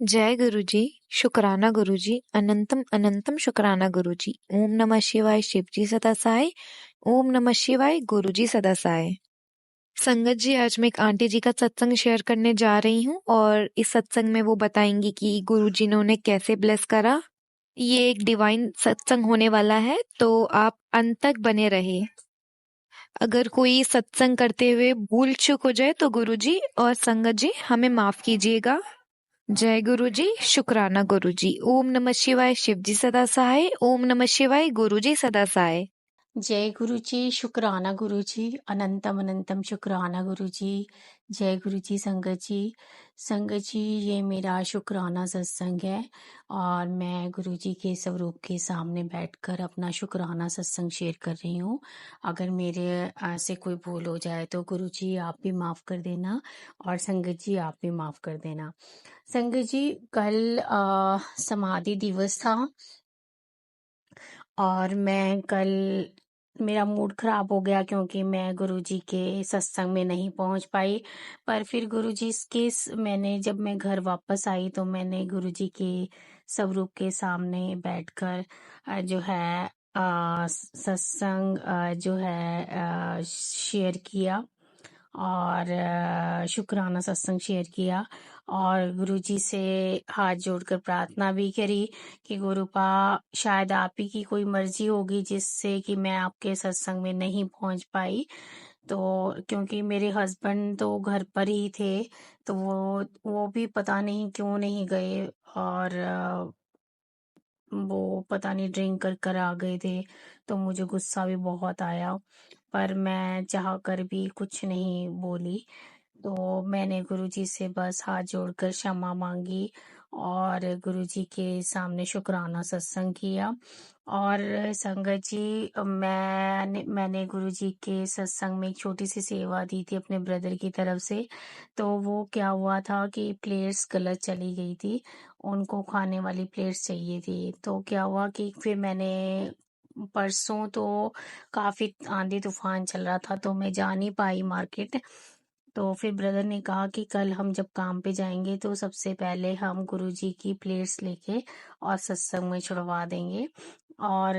जय गुरुजी, शुक्राना गुरुजी, अनंतम अनंतम शुक्राना गुरुजी। ओम नमः शिवाय, शिवजी सदा सहाय। ओम नमः शिवाय, गुरुजी सदा सहाय। संगत जी, आज मैं एक आंटी जी का सत्संग शेयर करने जा रही हूँ और इस सत्संग में वो बताएंगी कि गुरुजी ने उन्हें कैसे ब्लेस करा। ये एक डिवाइन सत्संग होने वाला है, तो आप अंत तक बने रहे। अगर कोई सत्संग करते हुए भूल चूक हो जाए तो गुरुजी और संगत जी हमें माफ कीजिएगा। जय गुरुजी, शुक्राना गुरुजी। ओम नमः शिवाय, शिवजी सदा सहाय। ओम नमः शिवाय, गुरुजी सदा सहाय। जय गुरु जी, शुक्राना गुरु जी, अनंतम अनंतम शुक्राना गुरु जी। जय गुरु जी। संगत जी, ये मेरा शुक्राना सत्संग है और मैं गुरु जी के स्वरूप के सामने बैठकर अपना शुक्राना सत्संग शेयर कर रही हूँ। अगर मेरे से कोई भूल हो जाए तो गुरु जी आप भी माफ कर देना और संगत जी आप भी माफ कर देना। संगत जी, कल समाधि दिवस था और मैं कल मेरा मूड खराब हो गया क्योंकि मैं गुरुजी के सत्संग में नहीं पहुंच पाई। पर फिर गुरुजी के मैंने जब मैं घर वापस आई तो मैंने गुरुजी के स्वरूप के सामने बैठकर जो है सत्संग जो है शेयर किया और शुक्राना सत्संग शेयर किया और गुरुजी से हाथ जोड़कर प्रार्थना भी करी कि गुरुपा शायद आप ही की कोई मर्जी होगी जिससे कि मैं आपके सत्संग में नहीं पहुंच पाई। तो क्योंकि मेरे हस्बैंड तो घर पर ही थे तो वो भी पता नहीं क्यों नहीं गए और वो पता नहीं ड्रिंक कर कर आ गए थे। तो मुझे गुस्सा भी बहुत आया पर मैं चाह कर भी कुछ नहीं बोली। तो मैंने गुरुजी से बस हाथ जोड़कर क्षमा मांगी और गुरुजी के सामने शुक्राना सत्संग किया। और संगत जी, मैंने गुरुजी के सत्संग में एक छोटी सी सेवा दी थी अपने ब्रदर की तरफ से। तो वो क्या हुआ था कि प्लेट्स गलत चली गई थी, उनको खाने वाली प्लेट्स चाहिए थी। तो क्या हुआ कि फिर मैंने परसों तो काफी आंधी तूफान चल रहा था तो मैं जा नहीं पाई मार्केट। तो फिर ब्रदर ने कहा कि कल हम जब काम पे जाएंगे तो सबसे पहले हम गुरुजी की प्लेट्स लेके और सत्संग में छुड़वा देंगे और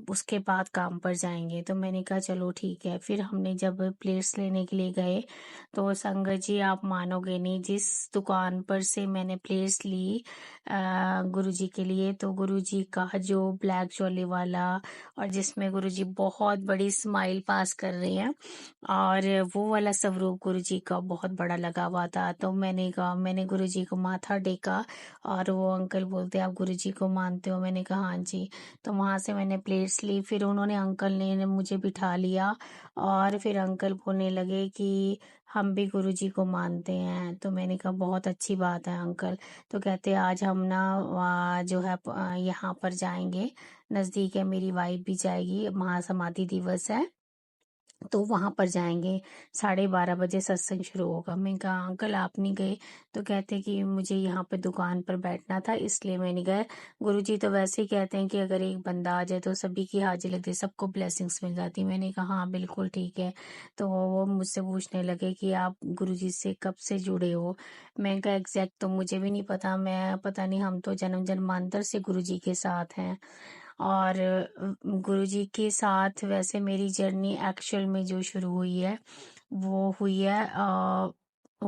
उसके बाद काम पर जाएंगे। तो मैंने कहा चलो ठीक है। फिर हमने जब प्लेट्स लेने के लिए गए तो संगत जी आप मानोगे नहीं, जिस दुकान पर से मैंने प्लेट्स ली गुरुजी के लिए, तो गुरुजी का जो ब्लैक चोले वाला और जिसमें गुरुजी बहुत बड़ी स्माइल पास कर रहे हैं और वो वाला स्वरूप गुरुजी का बहुत बड़ा लगा हुआ था। तो मैंने कहा, मैंने गुरुजी को माथा टेका और वो अंकल बोलते आप गुरुजी को मानते हो? मैंने कहा हाँ जी। तो वहां से मैंने प्लेट्स ली, फिर उन्होंने अंकल ने मुझे बिठा लिया और फिर अंकल बोलने लगे कि हम भी गुरुजी को मानते हैं। तो मैंने कहा बहुत अच्छी बात है अंकल। तो कहते आज हम ना जो है यहाँ पर जाएंगे, नजदीक है, मेरी वाइफ भी जाएगी, महासमाधि दिवस है तो वहां पर जाएंगे, 12:30 बजे सत्संग शुरू होगा। मैं कहा अंकल आप नहीं गए? तो कहते कि मुझे यहाँ पे दुकान पर बैठना था इसलिए मैं नहीं गया। गुरुजी तो वैसे ही कहते हैं कि अगर एक बंदा आ जाए तो सभी की हाजिरी लगती है, सबको ब्लेसिंग्स मिल जाती। मैंने कहा हाँ बिल्कुल ठीक है। तो वो मुझसे पूछने लगे कि आप गुरुजी से कब से जुड़े हो? मैं कहा एग्जैक्ट तो मुझे भी नहीं पता, मैं पता नहीं, हम तो जन्म जन्मांतर से गुरुजी के साथ हैं। और गुरुजी के साथ वैसे मेरी जर्नी एक्चुअल में जो शुरू हुई है वो हुई है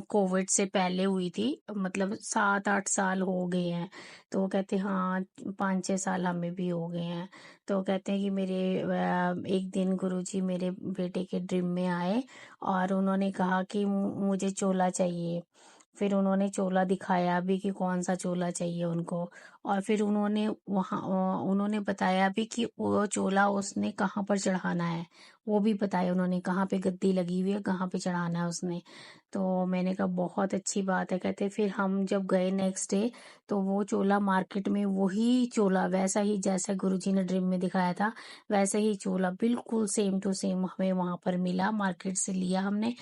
कोविड से पहले हुई थी, मतलब 7-8 साल हो गए हैं। तो वो कहते हाँ 5-6 साल हमें भी हो गए हैं। तो कहते हैं कि मेरे एक दिन गुरुजी मेरे बेटे के ड्रीम में आए और उन्होंने कहा कि मुझे चोला चाहिए। फिर उन्होंने चोला दिखाया भी कि कौन सा चोला चाहिए उनको और फिर उन्होंने बताया भी कि वो चोला उसने कहाँ पर चढ़ाना है, वो भी बताया उन्होंने, कहाँ पे गद्दी लगी हुई है, कहाँ पे चढ़ाना है उसने। तो मैंने कहा बहुत अच्छी बात है। कहते फिर हम जब गए नेक्स्ट डे तो वो चोला मार्केट में, वही चोला वैसा ही जैसा गुरुजी ने ड्रीम में दिखाया था वैसे ही चोला बिल्कुल सेम टू सेम हमें वहां पर मिला, मार्केट से लिया हमने।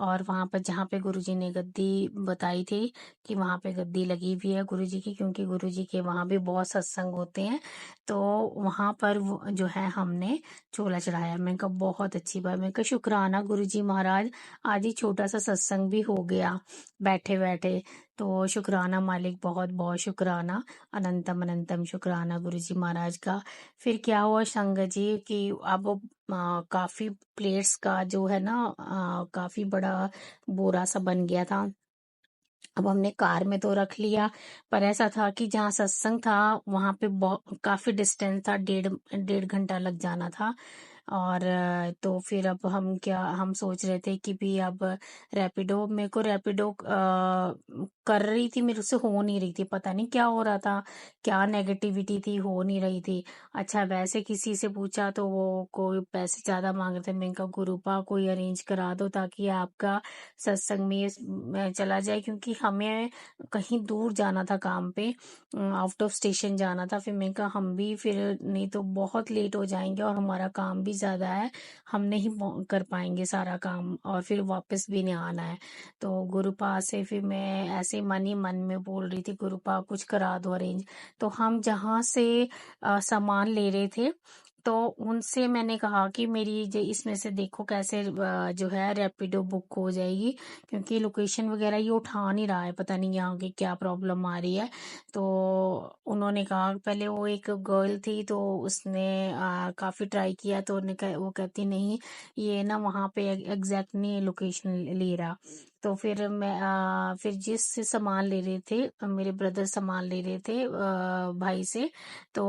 और वहां पर जहाँ पे गुरुजी ने गद्दी बताई थी कि वहां पे गद्दी लगी हुई है गुरुजी की, क्योंकि गुरुजी के वहां भी बहुत सत्संग होते हैं। तो वहां पर जो है हमने चोला चढ़ाया। मैं कहा बहुत अच्छी बात, मैं कहा शुक्राना गुरुजी महाराज, आज ही छोटा सा सत्संग भी हो गया बैठे बैठे। तो शुक्राना मालिक, बहुत-बहुत शुक्राना, अनंतम अनंतम शुक्राना गुरुजी महाराज का। फिर क्या हुआ संगत जी कि अब काफ़ी प्लेट्स का जो है ना काफ़ी बड़ा बोरा-सा बन गया था। अब हमने कार में तो रख लिया, पर ऐसा था कि जहाँ सत्संग था वहाँ पे काफ़ी डिस्टेंस था, डेढ़ डेढ़ घंटा लग जाना था। और तो फिर अब हम सोच रहे थे कि भी अब रैपिडो, मेरे को रैपिडो कर रही थी, मेरे से हो नहीं रही थी, पता नहीं क्या हो रहा था, क्या नेगेटिविटी थी, हो नहीं रही थी। अच्छा, वैसे किसी से पूछा तो वो कोई पैसे ज़्यादा मांग रहे थे। मैंने कहा गुरुपा कोई अरेंज करा दो ताकि आपका सत्संग में चला जाए, क्योंकि हमें कहीं दूर जाना था काम पे, आउट ऑफ स्टेशन जाना था। फिर मैंने कहा हम भी फिर नहीं तो बहुत लेट हो जाएंगे और हमारा काम भी ज़्यादा है, हम नहीं कर पाएंगे सारा काम और फिर वापस भी नहीं आना है। तो गुरुपा से फिर मैं ऐसे मन ही मन में बोल रही थी गुरुपा कुछ करा दो अरेंज। तो हम जहाँ से सामान ले रहे थे तो उनसे मैंने कहा कि मेरी इसमें से देखो कैसे जो है रैपिडो बुक हो जाएगी, क्योंकि लोकेशन वगैरह ये उठा नहीं रहा है, पता नहीं यहाँ की क्या प्रॉब्लम आ रही है। तो उन्होंने कहा, पहले वो एक गर्ल थी तो उसने काफ़ी ट्राई किया तो वो कहती नहीं, ये ना वहाँ पे एग्जैक्ट नहीं लोकेशन ले रहा। तो फिर फिर जिस से सामान ले रहे थे, मेरे ब्रदर सामान ले रहे थे भाई से, तो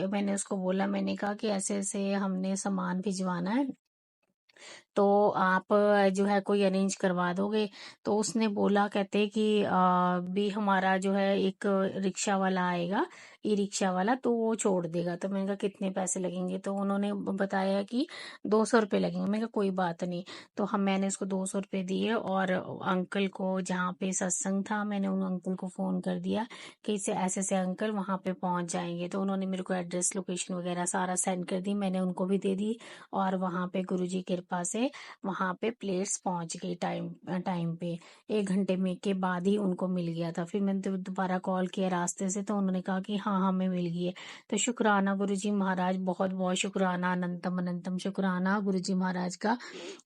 मैंने उसको बोला, मैंने कहा कि ऐसे ऐसे हमने सामान भिजवाना है, तो आप जो है कोई अरेंज करवा दोगे। तो उसने बोला, कहते कि भी हमारा जो है एक रिक्शा वाला आएगा, ई रिक्शा वाला, तो वो छोड़ देगा। तो मैंने कहा कितने पैसे लगेंगे, तो उन्होंने बताया कि 200 रुपये लगेंगे। मैंने कहा कोई बात नहीं। तो मैंने उसको 200 रुपये दिए और अंकल को जहाँ पे सत्संग था, मैंने उन अंकल को फोन कर दिया कि इसे ऐसे ऐसे अंकल वहां पे पहुंच जाएंगे। तो उन्होंने मेरे को एड्रेस लोकेशन वगैरह सारा सेंड कर दी, मैंने उनको भी दे दी। और वहां पे गुरुजी की कृपा से वहां पे प्लेट्स पहुंच गई टाइम टाइम पे। 1 घंटे में के बाद ही उनको मिल गया था। फिर मैंने तो दोबारा कॉल किया रास्ते से, तो उन्होंने कहा कि हाँ हमें मिल गई है। तो शुक्राना गुरुजी महाराज, बहुत बहुत शुक्राना, अनंतम अनंतम शुक्राना गुरुजी महाराज का।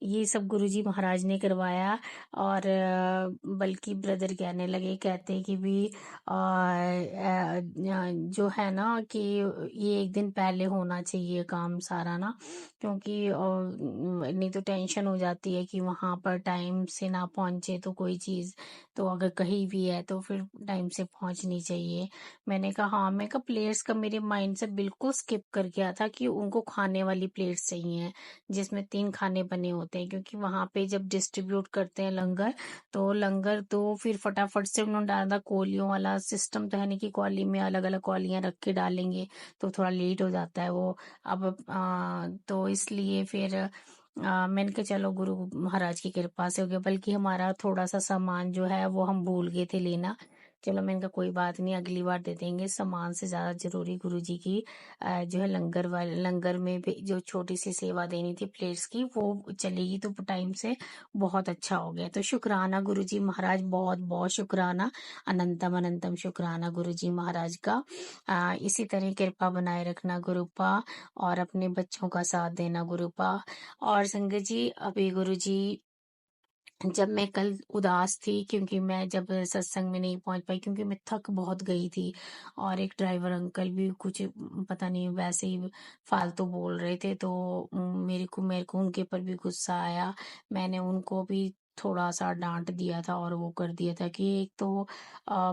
ये सब गुरुजी महाराज ने करवाया। और बल्कि ब्रदर कहने लगे, कहते कि भी जो है ना कि ये एक दिन पहले होना चाहिए काम सारा ना, क्योंकि नहीं तो टेंशन हो जाती है कि वहां पर टाइम से ना पहुंचे तो कोई चीज, तो अगर कहीं भी है तो फिर टाइम से पहुंचनी चाहिए। मैंने कहा हाँ, मैं कहा प्लेट्स का मेरे माइंड से बिल्कुल स्किप कर गया था कि उनको खाने वाली प्लेट्स चाहिए जिसमें 3 खाने बने होते हैं, क्योंकि वहां पे जब डिस्ट्रीब्यूट करते हैं लंगर तो फिर फटाफट से उन्होंने डाला। कोलियों वाला सिस्टम तो है नहीं कि कॉली में अलग अलग कॉलियां रख के डालेंगे, तो थोड़ा लेट हो जाता है वो। अब तो इसलिए फिर मैंने कहा चलो गुरु महाराज की कृपा से हो गया, बल्कि हमारा थोड़ा सा सामान जो है वो हम भूल गए थे लेना। चलो मैंने कहा कोई बात नहीं, अगली बार दे देंगे। सामान से ज्यादा जरूरी गुरु जी की जो है लंगर में भी जो छोटी सी सेवा देनी थी प्लेट्स की, वो चलेगी तो टाइम से बहुत अच्छा हो गया। तो शुक्राना गुरु जी महाराज, बहुत बहुत शुक्राना, अनंतम अनंतम शुक्राना गुरु जी महाराज का। इसी तरह कृपा बनाए रखना गुरुपा, और अपने बच्चों का साथ देना गुरुपा। और संगत जी, अभी गुरु जी, जब मैं कल उदास थी क्योंकि मैं जब सत्संग में नहीं पहुंच पाई, क्योंकि मैं थक बहुत गई थी, और एक ड्राइवर अंकल भी कुछ पता नहीं वैसे ही फालतू बोल रहे थे, तो मेरे को उनके ऊपर भी गुस्सा आया। मैंने उनको भी थोड़ा सा डांट दिया था और वो कर दिया था कि एक तो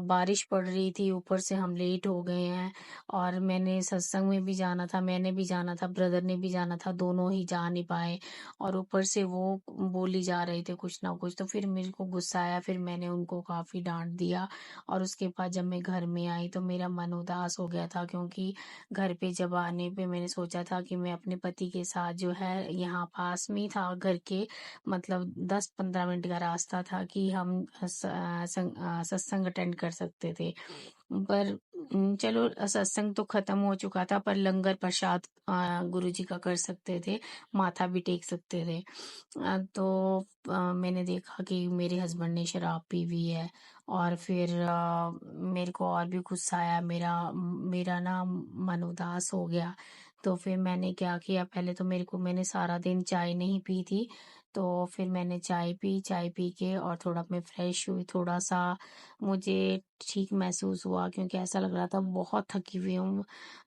बारिश पड़ रही थी, ऊपर से हम लेट हो गए हैं, और मैंने सत्संग में भी जाना था, मैंने भी जाना था, ब्रदर ने भी जाना था, दोनों ही जा नहीं पाए, और ऊपर से वो बोली जा रहे थे कुछ ना कुछ। तो फिर मेरे को गुस्सा आया, फिर मैंने उनको काफी डांट दिया। और उसके बाद जब मैं घर में आई तो मेरा मन उदास हो गया था, क्योंकि घर पे जब आने पे मैंने सोचा था कि मैं अपने पति के साथ जो है, यहाँ पास में ही था घर के, मतलब 10-15 मिनट का रास्ता था कि हम सत्संग अटेंड कर सकते थे। पर चलो सत्संग तो खत्म हो चुका था, पर लंगर प्रसाद गुरु जी का कर सकते थे, माथा भी टेक सकते थे। तो मैंने देखा कि मेरे हस्बैंड ने शराब पी हुई है, और फिर मेरे को और भी गुस्सा आया, मेरा मेरा ना मन उदास हो गया। तो फिर मैंने क्या किया, पहले तो मैंने सारा दिन चाय नहीं पी थी, तो फिर मैंने चाय पी के और थोड़ा मैं फ्रेश हुई, थोड़ा-सा मुझे ठीक महसूस हुआ क्योंकि ऐसा लग रहा था बहुत थकी हुई हूँ।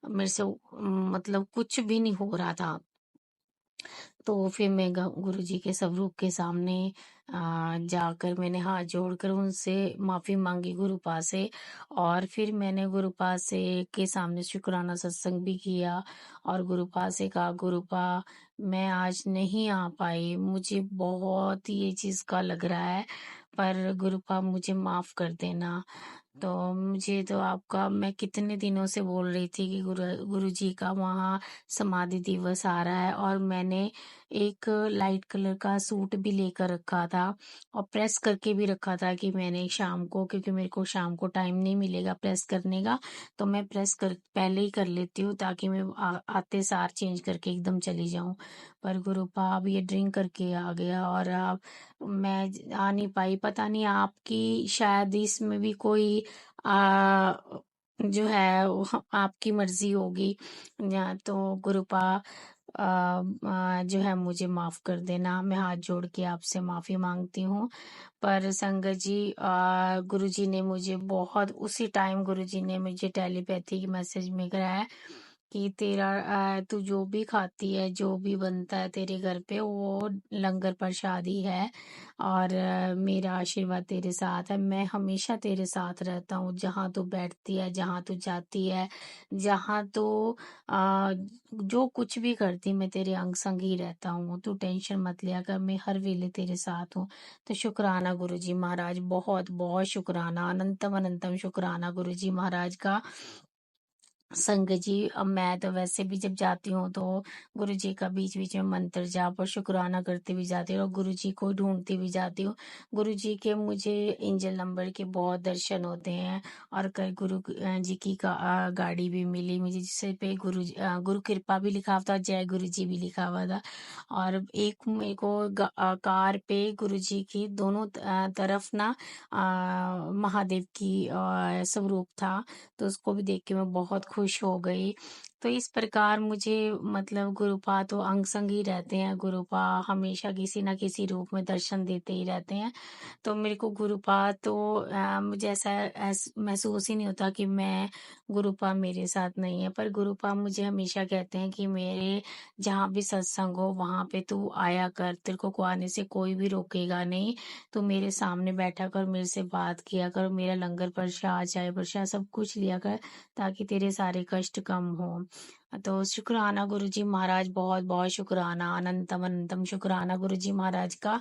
मेरे से मतलब कुछ भी नहीं हो रहा था। तो फिर मैं गुरुजी के स्वरूप के सामने जाकर मैंने हाथ जोड़कर उनसे माफ़ी माँगी गुरुपा से और फिर मैंने गुरुपा से के सामने शुक्राना सत्संग भी किया और गुरुपा से कहा गुरुपा मैं आज नहीं आ पाई, मुझे बहुत ये चीज़ का लग रहा है, पर गुरुपा मुझे माफ़ कर देना। तो मुझे तो आपका मैं कितने दिनों से बोल रही थी कि गुरुजी का वहाँ समाधि दिवस आ रहा है और मैंने एक लाइट कलर का सूट भी लेकर रखा था और प्रेस करके भी रखा था कि मैंने शाम को, क्योंकि मेरे को शाम को टाइम नहीं मिलेगा प्रेस करने का, तो मैं प्रेस कर पहले ही कर लेती हूँ ताकि मैं आते सार चेंज करके एकदम चली जाऊँ। पर गुरुपा अब ये ड्रिंक करके आ गया और अब मैं आ नहीं पाई। पता नहीं आपकी शायद इसमें भी कोई आ, जो है वो आपकी मर्जी होगी, या तो गुरुपा जो है मुझे माफ कर देना। मैं हाथ जोड़ के आपसे माफी मांगती हूँ। पर संगत जी गुरुजी ने मुझे बहुत उसी टाइम गुरुजी ने मुझे टेलीपैथिक मैसेज में कराया कि तेरा तू जो भी खाती है, जो भी बनता है तेरे घर पे वो लंगर प्रसाद ही है और मेरा आशीर्वाद तेरे साथ है। मैं हमेशा तेरे साथ रहता हूँ, जहाँ तू बैठती है, जहाँ तू जाती है, जहाँ तू आ, जो कुछ भी करती, मैं तेरे अंग संग ही रहता हूँ। तू टेंशन मत लिया कर, मैं हर वेले तेरे साथ हूँ। तो शुक्राना गुरुजी महाराज, बहुत बहुत शुक्राना, अनंतम अनंतम शुक्राना गुरुजी महाराज का। संगत जी अब मैं तो वैसे भी जब जाती हूँ तो गुरु जी का बीच बीच में मंत्र जाप और शुक्राना करती भी जाती हूँ और गुरु जी को ढूंढती भी जाती हूँ। गुरु जी के मुझे एंजल नंबर के बहुत दर्शन होते हैं और कल जी की गाड़ी भी मिली मुझे, जिससे पे गुरु कृपा भी लिखा हुआ था, जय गुरु जी भी लिखा हुआ था। और एक मेरे को कार पे गुरु जी की दोनों तरफ ना महादेव की स्वरूप था, तो उसको भी देख के मैं बहुत खुश हो गई। तो इस प्रकार मुझे मतलब गुरुपा तो अंग संग ही रहते हैं, गुरुपा हमेशा किसी ना किसी रूप में दर्शन देते ही रहते हैं। तो मेरे को गुरुपा तो मुझे महसूस ही नहीं होता कि मैं गुरुपा मेरे साथ नहीं है, पर गुरुपा मुझे हमेशा कहते हैं कि मेरे जहाँ भी सत्संग हो वहां पे तू आया कर, तेरे को आने से कोई भी रोकेगा नहीं, तू मेरे सामने बैठा कर, मेरे से बात किया कर, मेरा लंगर प्रसाद चाय प्रसाद सब कुछ लिया कर ताकि तेरे सारे कष्ट कम हो। तो शुक्राना गुरुजी महाराज, बहुत बहुत शुक्राना, अनंतम अनंतम शुक्राना गुरुजी महाराज का।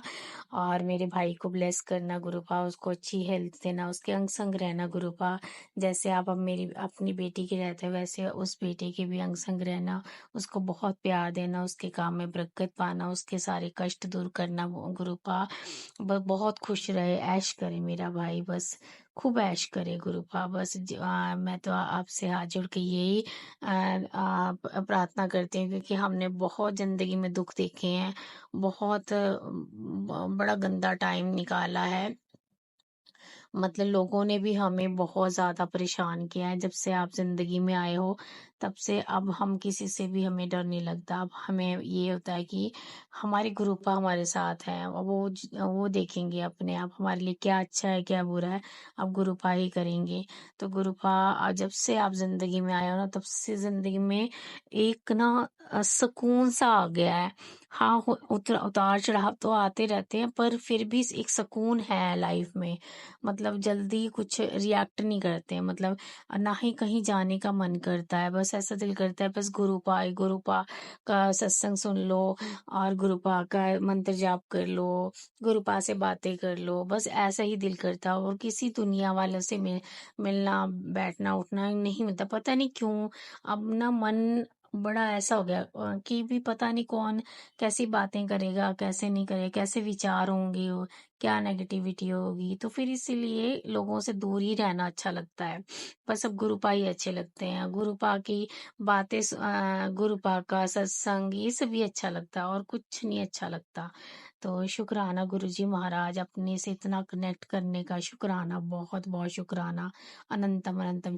और मेरे भाई को ब्लेस करना गुरुपा, उसको अच्छी हेल्थ देना, उसके अंग संग रहना गुरुपा। जैसे आप अब मेरी अपनी बेटी के रहते हो वैसे उस बेटे के भी अंग संग रहना, उसको बहुत प्यार देना, उसके काम में बरकत पाना, उसके सारे कष्ट दूर करना गुरुपा। बहुत खुश रहे, ऐश करे मेरा भाई, बस खूब ऐश करे गुरुपा। बस मैं तो आपसे हाथ जोड़ के यही प्रार्थना करती हूँ, क्योंकि हमने बहुत जिंदगी में दुख देखे हैं, बहुत बड़ा गंदा टाइम निकाला है। मतलब लोगों ने भी हमें बहुत ज़्यादा परेशान किया है। जब से आप ज़िंदगी में आए हो, तब से अब हम किसी से भी हमें डर नहीं लगता। अब हमें ये होता है कि हमारे गुरुपा हमारे साथ हैं, और वो देखेंगे अपने आप हमारे लिए क्या अच्छा है, क्या बुरा है, अब गुरुपा ही करेंगे। तो गुरुपा जब से आप ज़िंदगी में आए हो ना, तब से ज़िंदगी में एक ना सुकून सा आ गया है। हाँ, उतार चढ़ाव तो आते रहते हैं, पर फिर भी एक सुकून है लाइफ में। मतलब जल्दी कुछ रिएक्ट नहीं करते हैं, मतलब ना ही कहीं जाने का मन करता है, बस ऐसा दिल करता है बस गुरुपा का सत्संग सुन लो और गुरुपा का मंत्र जाप कर लो, गुरुपा से बातें कर लो, बस ऐसा ही दिल करता है। और किसी दुनिया वालों से मिलना बैठना उठना नहीं मिलता, पता नहीं क्यों। अब ना मन बड़ा ऐसा हो गया कि भी पता नहीं कौन कैसी बातें करेगा, कैसे नहीं करेगा, कैसे विचार होंगे, क्या नेगेटिविटी होगी, तो फिर इसीलिए लोगों से दूर ही रहना अच्छा लगता है। बस अब गुरुपा ही अच्छे लगते हैं, गुरुपा की बातें गुरुपा का सत्संग ये सब भी अच्छा लगता है और कुछ नहीं अच्छा लगता। तो शुक्राना गुरुजी महाराज, अपने से इतना कनेक्ट करने का शुक्राना, बहुत बहुत शुक्राना, अनंतम अनंतम